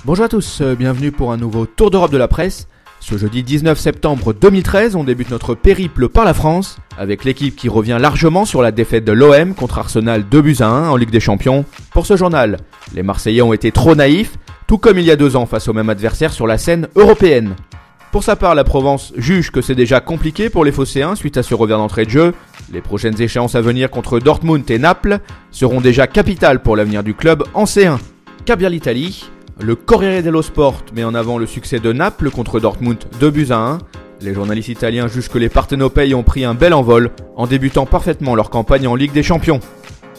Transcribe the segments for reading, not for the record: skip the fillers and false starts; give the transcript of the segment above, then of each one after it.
Bonjour à tous, bienvenue pour un nouveau Tour d'Europe de la presse. Ce jeudi 19 septembre 2013, on débute notre périple par la France, avec l'équipe qui revient largement sur la défaite de l'OM contre Arsenal 2-1 en Ligue des Champions. Pour ce journal, les Marseillais ont été trop naïfs, tout comme il y a 2 ans face au même adversaire sur la scène européenne. Pour sa part, la Provence juge que c'est déjà compliqué pour les Phocéens suite à ce revers d'entrée de jeu. Les prochaines échéances à venir contre Dortmund et Naples seront déjà capitales pour l'avenir du club en C1. Qu'à bien l'Italie, le Corriere dello Sport met en avant le succès de Naples contre Dortmund 2-1. Les journalistes italiens jugent que les Partenopei ont pris un bel envol en débutant parfaitement leur campagne en Ligue des Champions.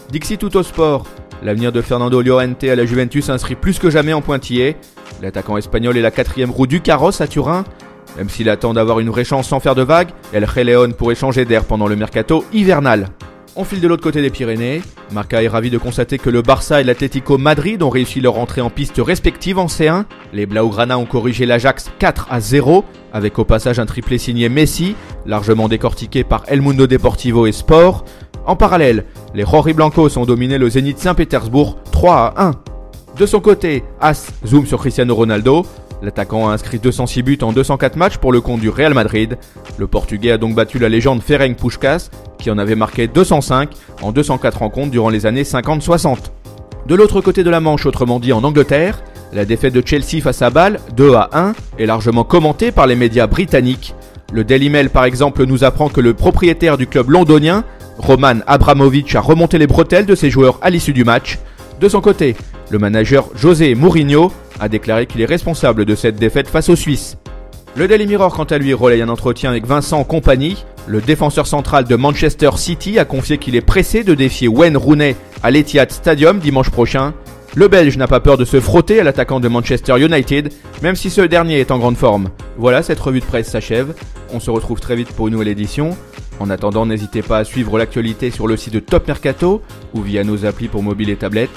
Dixit Tutto Sport, l'avenir de Fernando Llorente à la Juventus s'inscrit plus que jamais en pointillé. L'attaquant espagnol est la 4e roue du carrosse à Turin. Même s'il attend d'avoir une vraie chance sans faire de vagues, El Rey León pourrait changer d'air pendant le mercato hivernal. On file de l'autre côté des Pyrénées. Marca est ravi de constater que le Barça et l'Atlético Madrid ont réussi leur entrée en piste respective en C1. Les Blaugrana ont corrigé l'Ajax 4-0, avec au passage un triplé signé Messi, largement décortiqué par El Mundo Deportivo et Sport. En parallèle, les Rojiblancos ont dominé le Zénith Saint-Pétersbourg 3-1. De son côté, As zoom sur Cristiano Ronaldo. L'attaquant a inscrit 206 buts en 204 matchs pour le compte du Real Madrid. Le Portugais a donc battu la légende Ferenc Puskás, qui en avait marqué 205 en 204 rencontres durant les années 50-60. De l'autre côté de la Manche, autrement dit en Angleterre, la défaite de Chelsea face à Bâle, 2-1, est largement commentée par les médias britanniques. Le Daily Mail par exemple nous apprend que le propriétaire du club londonien, Roman Abramovich, a remonté les bretelles de ses joueurs à l'issue du match. De son côté, le manager José Mourinho a déclaré qu'il est responsable de cette défaite face aux Suisses. Le Daily Mirror, quant à lui, relaye un entretien avec Vincent Kompany. Le défenseur central de Manchester City a confié qu'il est pressé de défier Wayne Rooney à l'Etihad Stadium dimanche prochain. Le Belge n'a pas peur de se frotter à l'attaquant de Manchester United, même si ce dernier est en grande forme. Voilà, cette revue de presse s'achève. On se retrouve très vite pour une nouvelle édition. En attendant, n'hésitez pas à suivre l'actualité sur le site de Top Mercato ou via nos applis pour mobile et tablette.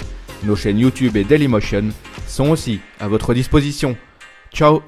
Nos chaînes YouTube et Dailymotion sont aussi à votre disposition. Ciao!